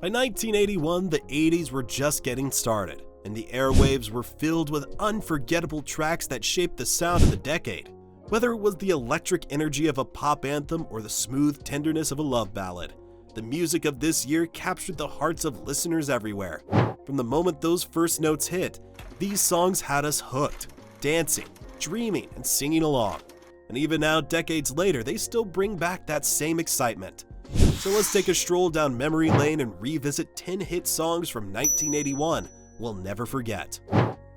By 1981, the 80s were just getting started, and the airwaves were filled with unforgettable tracks that shaped the sound of the decade. Whether it was the electric energy of a pop anthem or the smooth tenderness of a love ballad, the music of this year captured the hearts of listeners everywhere. From the moment those first notes hit, these songs had us hooked, dancing, dreaming, and singing along. And even now, decades later, they still bring back that same excitement. So let's take a stroll down memory lane and revisit 10 hit songs from 1981 we'll never forget.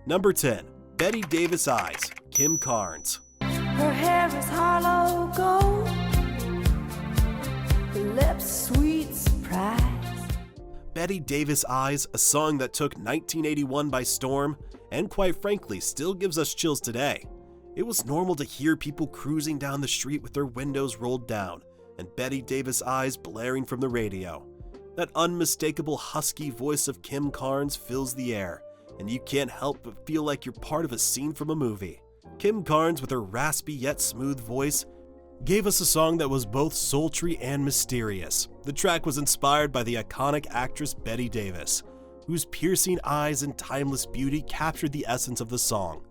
Number 10. Betty Davis Eyes, Kim Carnes. Her hair is hollow gold, her lips sweet surprise. Betty Davis Eyes, a song that took 1981 by storm, and quite frankly still gives us chills today. It was normal to hear people cruising down the street with their windows rolled down, and Betty Davis Eyes blaring from the radio. That unmistakable husky voice of Kim Carnes fills the air, and you can't help but feel like you're part of a scene from a movie. Kim Carnes, with her raspy yet smooth voice, gave us a song that was both sultry and mysterious. The track was inspired by the iconic actress Betty Davis, whose piercing eyes and timeless beauty captured the essence of the song.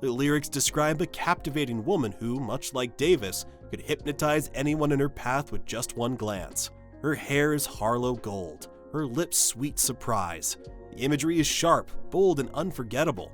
The lyrics describe a captivating woman who, much like Davis, could hypnotize anyone in her path with just one glance. Her hair is Harlow gold, her lips sweet surprise. The imagery is sharp, bold, and unforgettable.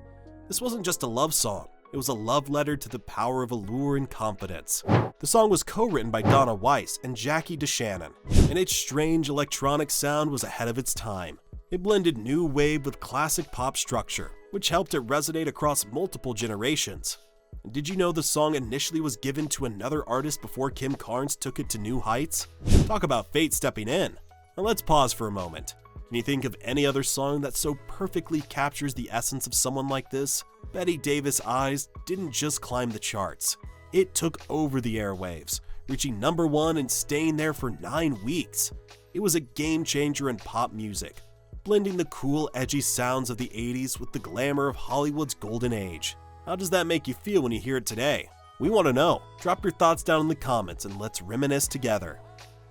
This wasn't just a love song, it was a love letter to the power of allure and confidence. The song was co-written by Donna Weiss and Jackie DeShannon, and its strange electronic sound was ahead of its time. It blended new wave with classic pop structure, which helped it resonate across multiple generations. And did you know the song initially was given to another artist before Kim Carnes took it to new heights? Talk about fate stepping in. Now let's pause for a moment. Can you think of any other song that so perfectly captures the essence of someone like this? Betty Davis Eyes didn't just climb the charts. It took over the airwaves, reaching number 1 and staying there for 9 weeks. It was a game changer in pop music, blending the cool, edgy sounds of the 80s with the glamour of Hollywood's golden age. How does that make you feel when you hear it today? We want to know. Drop your thoughts down in the comments and let's reminisce together.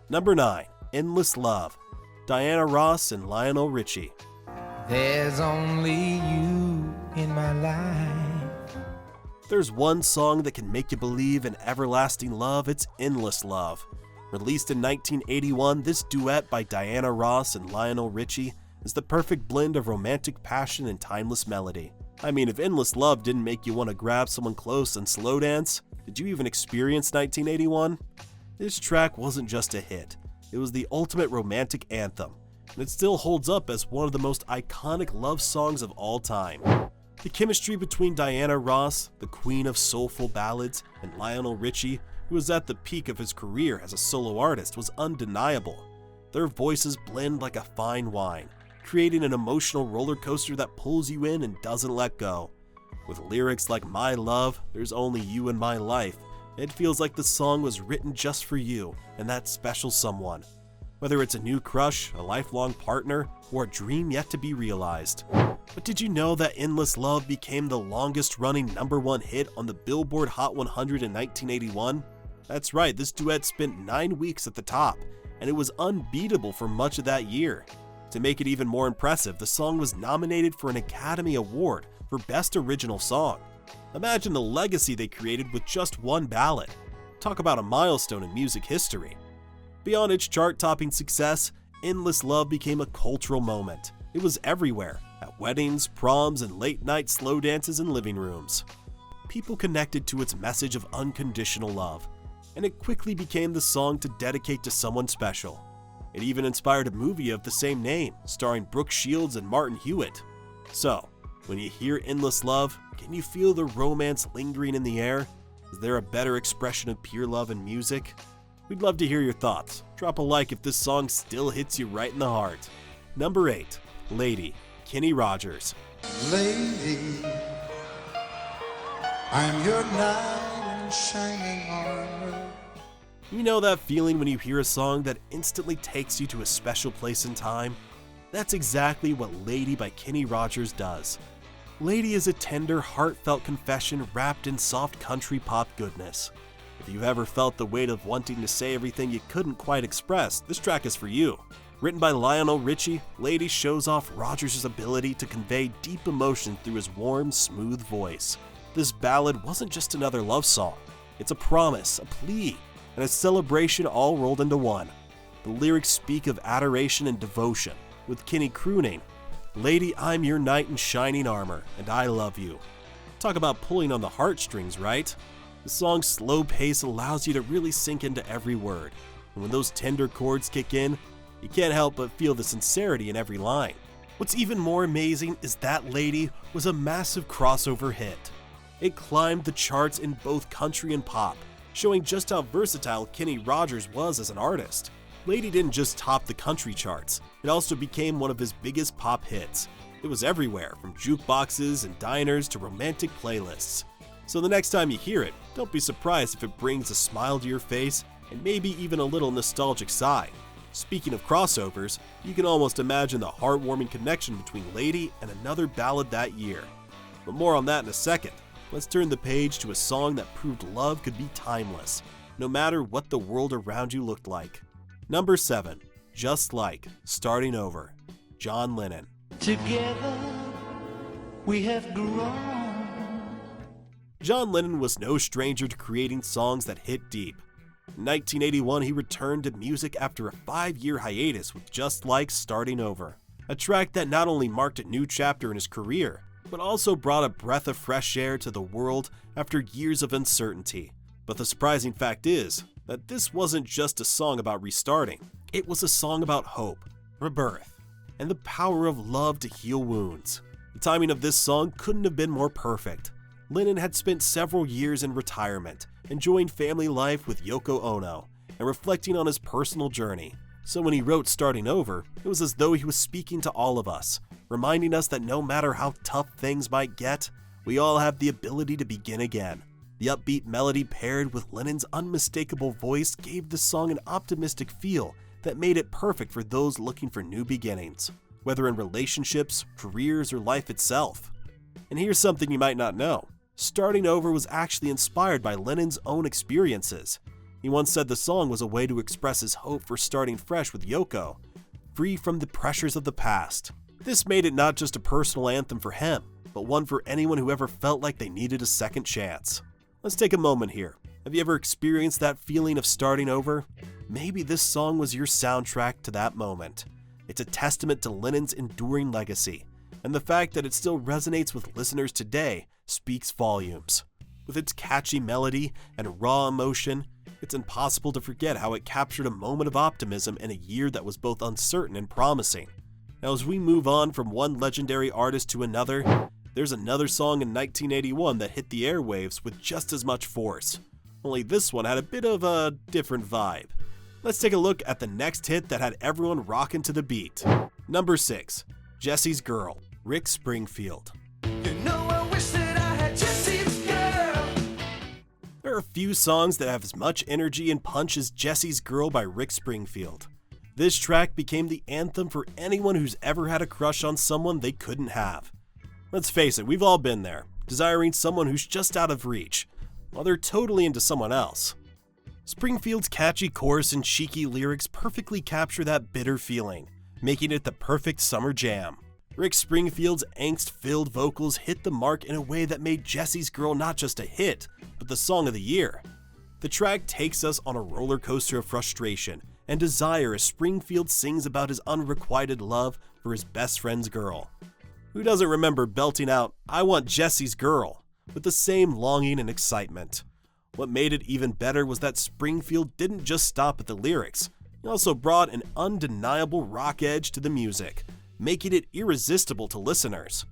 Number 9. Endless Love, Diana Ross and Lionel Richie. There's only you in my life. There's one song that can make you believe in everlasting love, it's Endless Love. Released in 1981, this duet by Diana Ross and Lionel Richie is the perfect blend of romantic passion and timeless melody. I mean, if Endless Love didn't make you want to grab someone close and slow dance, did you even experience 1981? This track wasn't just a hit, it was the ultimate romantic anthem, and it still holds up as one of the most iconic love songs of all time. The chemistry between Diana Ross, the queen of soulful ballads, and Lionel Richie, who was at the peak of his career as a solo artist, was undeniable. Their voices blend like a fine wine, creating an emotional roller coaster that pulls you in and doesn't let go. With lyrics like "My love, there's only you in my life," it feels like the song was written just for you and that special someone. Whether it's a new crush, a lifelong partner, or a dream yet to be realized. But did you know that Endless Love became the longest running number 1 hit on the Billboard Hot 100 in 1981? That's right, this duet spent 9 weeks at the top, and it was unbeatable for much of that year. To make it even more impressive, the song was nominated for an Academy Award for Best Original Song. Imagine the legacy they created with just one ballad. Talk about a milestone in music history. Beyond its chart-topping success, Endless Love became a cultural moment. It was everywhere, at weddings, proms, and late-night slow dances in living rooms. People connected to its message of unconditional love, and it quickly became the song to dedicate to someone special. It even inspired a movie of the same name, starring Brooke Shields and Martin Hewitt. So, when you hear Endless Love, can you feel the romance lingering in the air? Is there a better expression of pure love in music? We'd love to hear your thoughts. Drop a like if this song still hits you right in the heart. Number 8. Lady, Kenny Rogers. Lady, I'm your knight in shining armor. You know that feeling when you hear a song that instantly takes you to a special place in time? That's exactly what Lady by Kenny Rogers does. Lady is a tender, heartfelt confession wrapped in soft country pop goodness. If you've ever felt the weight of wanting to say everything you couldn't quite express, this track is for you. Written by Lionel Richie, Lady shows off Rogers' ability to convey deep emotion through his warm, smooth voice. This ballad wasn't just another love song. It's a promise, a plea, and a celebration all rolled into one. The lyrics speak of adoration and devotion, with Kenny crooning, "Lady, I'm your knight in shining armor, and I love you." Talk about pulling on the heartstrings, right? The song's slow pace allows you to really sink into every word, and when those tender chords kick in, you can't help but feel the sincerity in every line. What's even more amazing is that Lady was a massive crossover hit. It climbed the charts in both country and pop, showing just how versatile Kenny Rogers was as an artist. Lady didn't just top the country charts, it also became one of his biggest pop hits. It was everywhere, from jukeboxes and diners to romantic playlists. So the next time you hear it, don't be surprised if it brings a smile to your face and maybe even a little nostalgic sigh. Speaking of crossovers, you can almost imagine the heartwarming connection between Lady and another ballad that year. But more on that in a second. Let's turn the page to a song that proved love could be timeless, no matter what the world around you looked like. Number 7, Just Like, Starting Over, John Lennon. Together we have grown. John Lennon was no stranger to creating songs that hit deep. In 1981, he returned to music after a 5-year hiatus with Just Like, Starting Over, a track that not only marked a new chapter in his career, but also brought a breath of fresh air to the world after years of uncertainty. But the surprising fact is that this wasn't just a song about restarting. It was a song about hope, rebirth, and the power of love to heal wounds. The timing of this song couldn't have been more perfect. Lennon had spent several years in retirement, enjoying family life with Yoko Ono, and reflecting on his personal journey. So when he wrote Starting Over, it was as though he was speaking to all of us, reminding us that no matter how tough things might get, we all have the ability to begin again. The upbeat melody paired with Lennon's unmistakable voice gave the song an optimistic feel that made it perfect for those looking for new beginnings, whether in relationships, careers, or life itself. And here's something you might not know. Starting Over was actually inspired by Lennon's own experiences. He once said the song was a way to express his hope for starting fresh with Yoko, free from the pressures of the past. This made it not just a personal anthem for him, but one for anyone who ever felt like they needed a second chance. Let's take a moment here. Have you ever experienced that feeling of starting over? Maybe this song was your soundtrack to that moment. It's a testament to Lennon's enduring legacy, and the fact that it still resonates with listeners today speaks volumes. With its catchy melody and raw emotion, it's impossible to forget how it captured a moment of optimism in a year that was both uncertain and promising. Now, as we move on from one legendary artist to another, there's another song in 1981 that hit the airwaves with just as much force. Only this one had a bit of a different vibe. Let's take a look at the next hit that had everyone rocking to the beat. Number 6, Jesse's Girl, Rick Springfield. You know I wish that I had Jesse's girl. There are few songs that have as much energy and punch as Jesse's Girl by Rick Springfield. This track became the anthem for anyone who's ever had a crush on someone they couldn't have. Let's face it, we've all been there, desiring someone who's just out of reach, while they're totally into someone else. Springfield's catchy chorus and cheeky lyrics perfectly capture that bitter feeling, making it the perfect summer jam. Rick Springfield's angst-filled vocals hit the mark in a way that made Jesse's Girl not just a hit, but the song of the year. The track takes us on a roller coaster of frustration and desire as Springfield sings about his unrequited love for his best friend's girl. Who doesn't remember belting out, "I want Jesse's girl," with the same longing and excitement? What made it even better was that Springfield didn't just stop at the lyrics. He also brought an undeniable rock edge to the music, making it irresistible to listeners.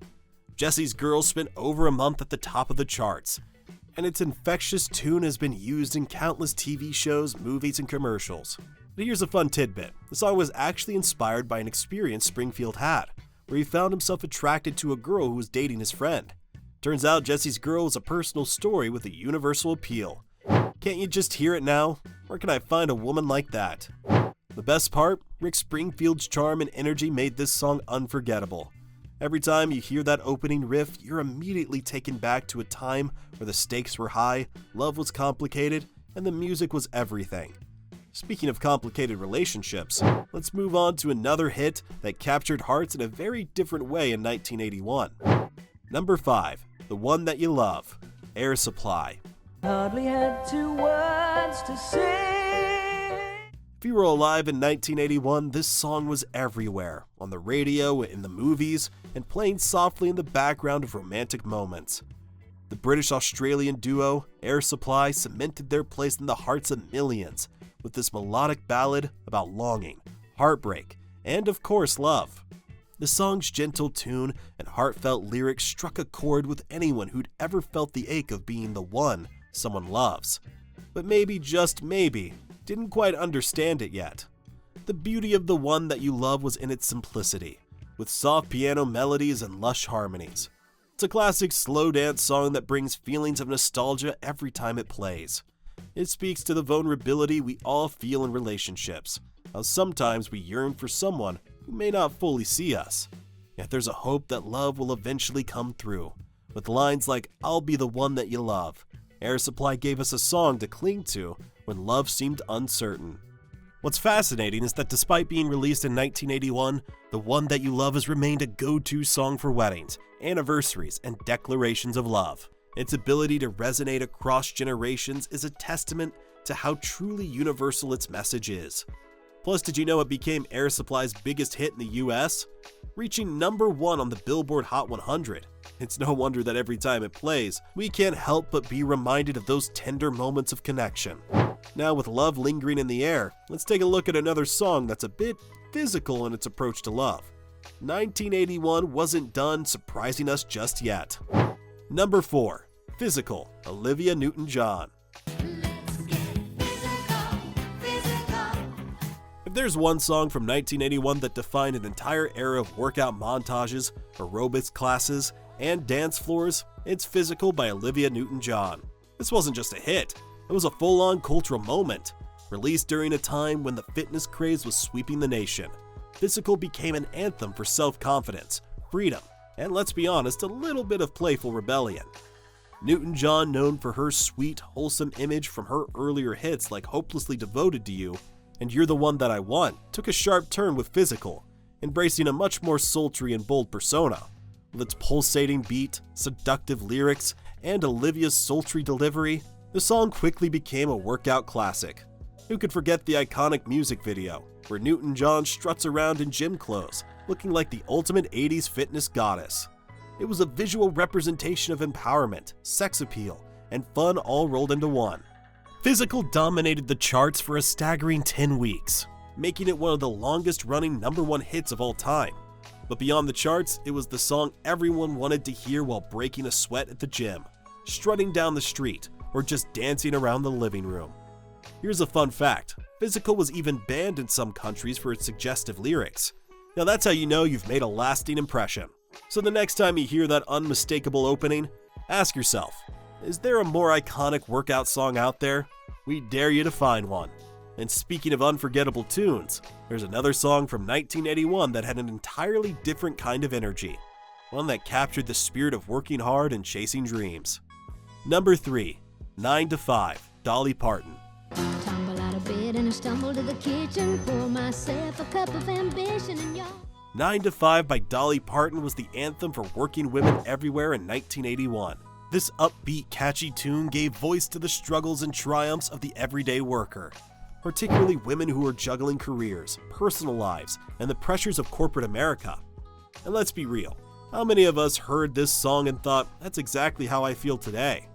Jesse's Girl spent over a month at the top of the charts, and its infectious tune has been used in countless TV shows, movies, and commercials. But here's a fun tidbit. The song was actually inspired by an experience Springfield had, where he found himself attracted to a girl who was dating his friend. Turns out Jesse's Girl is a personal story with a universal appeal. Can't you just hear it now? Where can I find a woman like that? The best part, Rick Springfield's charm and energy made this song unforgettable. Every time you hear that opening riff, you're immediately taken back to a time where the stakes were high, love was complicated, and the music was everything. Speaking of complicated relationships, let's move on to another hit that captured hearts in a very different way in 1981. Number 5, The One That You Love, Air Supply. Hardly had 2 words to say. If you were alive in 1981, this song was everywhere, on the radio, in the movies, and playing softly in the background of romantic moments. The British-Australian duo, Air Supply, cemented their place in the hearts of millions with this melodic ballad about longing, heartbreak, and of course love. The song's gentle tune and heartfelt lyrics struck a chord with anyone who'd ever felt the ache of being the one someone loves, but maybe, just maybe, didn't quite understand it yet. The beauty of The One That You Love was in its simplicity, with soft piano melodies and lush harmonies. It's a classic slow dance song that brings feelings of nostalgia every time it plays. It speaks to the vulnerability we all feel in relationships, how sometimes we yearn for someone who may not fully see us. Yet there's a hope that love will eventually come through. With lines like, "I'll be the one that you love," Air Supply gave us a song to cling to when love seemed uncertain. What's fascinating is that despite being released in 1981, The One That You Love has remained a go-to song for weddings, anniversaries, and declarations of love. Its ability to resonate across generations is a testament to how truly universal its message is. Plus, did you know it became Air Supply's biggest hit in the US? Reaching number 1 on the Billboard Hot 100. It's no wonder that every time it plays, we can't help but be reminded of those tender moments of connection. Now, with love lingering in the air, let's take a look at another song that's a bit physical in its approach to love. 1981 wasn't done surprising us just yet. Number 4, Physical, Olivia Newton-John. If there's one song from 1981 that defined an entire era of workout montages, aerobics classes, and dance floors, it's Physical by Olivia Newton-John. This wasn't just a hit, it was a full-on cultural moment. Released during a time when the fitness craze was sweeping the nation, Physical became an anthem for self-confidence, freedom, and let's be honest, a little bit of playful rebellion. Newton-John, known for her sweet, wholesome image from her earlier hits like Hopelessly Devoted to You and You're the One That I Want, took a sharp turn with Physical, embracing a much more sultry and bold persona. With its pulsating beat, seductive lyrics, and Olivia's sultry delivery, the song quickly became a workout classic. Who could forget the iconic music video, where Newton-John struts around in gym clothes, looking like the ultimate 80s fitness goddess. It was a visual representation of empowerment, sex appeal, and fun all rolled into one. Physical dominated the charts for a staggering 10 weeks, making it one of the longest-running #1 hits of all time. But beyond the charts, it was the song everyone wanted to hear while breaking a sweat at the gym, strutting down the street, or just dancing around the living room. Here's a fun fact, Physical was even banned in some countries for its suggestive lyrics. Now that's how you know you've made a lasting impression. So the next time you hear that unmistakable opening, ask yourself, is there a more iconic workout song out there? We dare you to find one. And speaking of unforgettable tunes, there's another song from 1981 that had an entirely different kind of energy. One that captured the spirit of working hard and chasing dreams. Number 3, 9 to 5, Dolly Parton. Tumble out of bed and I stumble to the kitchen, pour myself a cup of ambition and y'all. 9 to 5 by Dolly Parton was the anthem for working women everywhere in 1981. This upbeat, catchy tune gave voice to the struggles and triumphs of the everyday worker, particularly women who are juggling careers, personal lives, and the pressures of corporate America. And let's be real, how many of us heard this song and thought, that's exactly how I feel today?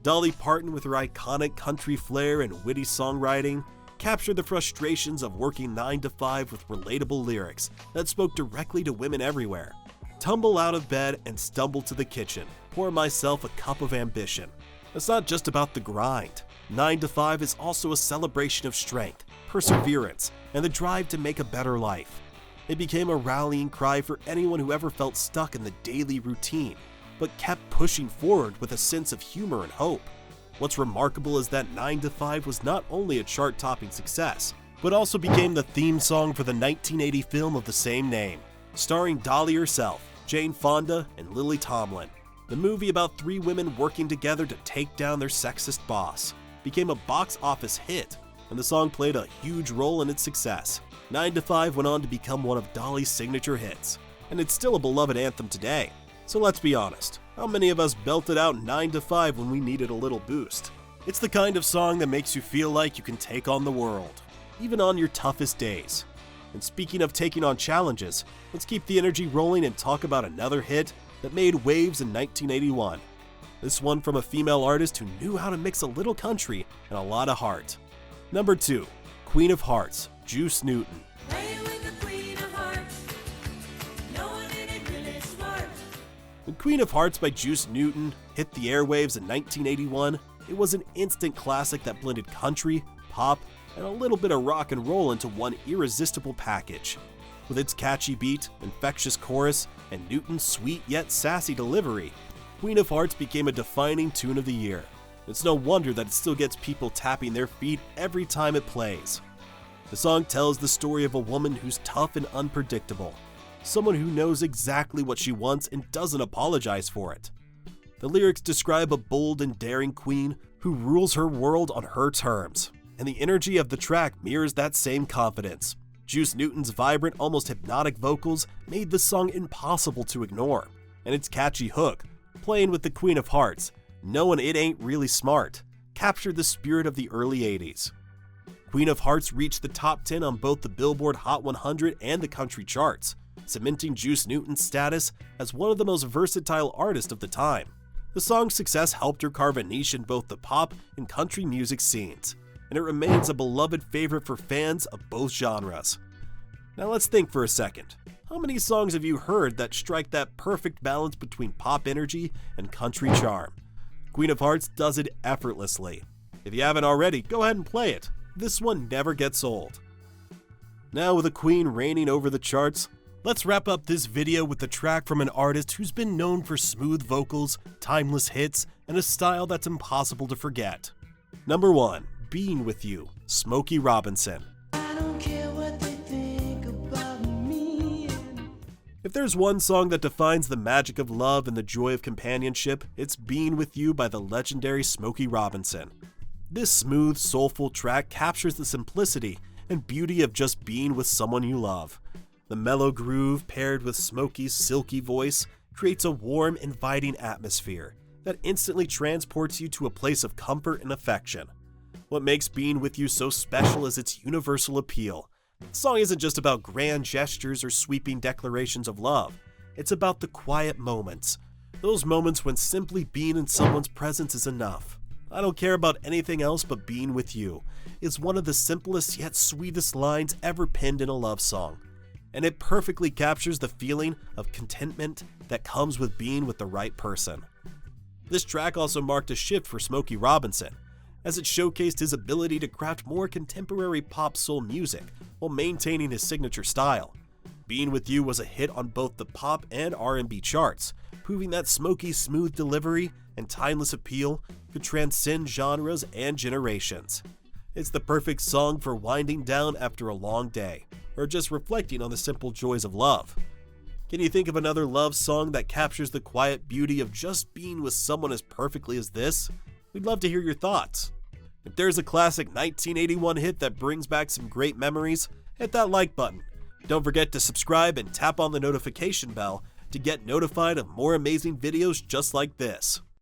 Dolly Parton, with her iconic country flair and witty songwriting, captured the frustrations of working 9 to 5 with relatable lyrics that spoke directly to women everywhere. Tumble out of bed and stumble to the kitchen, pour myself a cup of ambition. It's not just about the grind. 9 to 5 is also a celebration of strength, perseverance, and the drive to make a better life. It became a rallying cry for anyone who ever felt stuck in the daily routine, but kept pushing forward with a sense of humor and hope. What's remarkable is that 9 to 5 was not only a chart-topping success, but also became the theme song for the 1980 film of the same name, starring Dolly herself, Jane Fonda, and Lily Tomlin. The movie about 3 women working together to take down their sexist boss became a box office hit, and the song played a huge role in its success. 9 to 5 went on to become one of Dolly's signature hits, and it's still a beloved anthem today. So let's be honest, how many of us belted out 9 to 5 when we needed a little boost? It's the kind of song that makes you feel like you can take on the world, even on your toughest days. And speaking of taking on challenges, let's keep the energy rolling and talk about another hit that made waves in 1981. This one from a female artist who knew how to mix a little country and a lot of heart. Number 2, Queen of Hearts, Juice Newton. When Queen of Hearts by Juice Newton hit the airwaves in 1981, it was an instant classic that blended country, pop, and a little bit of rock and roll into one irresistible package. With its catchy beat, infectious chorus, and Newton's sweet yet sassy delivery, Queen of Hearts became a defining tune of the year. It's no wonder that it still gets people tapping their feet every time it plays. The song tells the story of a woman who's tough and unpredictable, someone who knows exactly what she wants and doesn't apologize for it. The lyrics describe a bold and daring queen who rules her world on her terms, and the energy of the track mirrors that same confidence. Juice Newton's vibrant, almost hypnotic vocals made the song impossible to ignore, and its catchy hook, playing with the Queen of Hearts, knowing it ain't really smart, captured the spirit of the early 80s. Queen of Hearts reached the top 10 on both the Billboard Hot 100 and the country charts, cementing Juice Newton's status as one of the most versatile artists of the time. The song's success helped her carve a niche in both the pop and country music scenes, and it remains a beloved favorite for fans of both genres. Now let's think for a second. How many songs have you heard that strike that perfect balance between pop energy and country charm? Queen of Hearts does it effortlessly. If you haven't already, go ahead and play it. This one never gets old. Now with a queen reigning over the charts, let's wrap up this video with a track from an artist who's been known for smooth vocals, timeless hits, and a style that's impossible to forget. Number 1, Being With You, Smokey Robinson. If there's one song that defines the magic of love and the joy of companionship, it's Being With You by the legendary Smokey Robinson. This smooth, soulful track captures the simplicity and beauty of just being with someone you love. The mellow groove, paired with Smokey's silky voice, creates a warm, inviting atmosphere that instantly transports you to a place of comfort and affection. What makes Being With You so special is its universal appeal. The song isn't just about grand gestures or sweeping declarations of love. It's about the quiet moments. Those moments when simply being in someone's presence is enough. I don't care about anything else but being with you is one of the simplest yet sweetest lines ever penned in a love song. And it perfectly captures the feeling of contentment that comes with being with the right person. This track also marked a shift for Smokey Robinson, as it showcased his ability to craft more contemporary pop soul music while maintaining his signature style. Being With You was a hit on both the pop and R&B charts, proving that Smokey's smooth delivery and timeless appeal could transcend genres and generations. It's the perfect song for winding down after a long day, or just reflecting on the simple joys of love. Can you think of another love song that captures the quiet beauty of just being with someone as perfectly as this? We'd love to hear your thoughts. If there's a classic 1981 hit that brings back some great memories, hit that like button. Don't forget to subscribe and tap on the notification bell to get notified of more amazing videos just like this.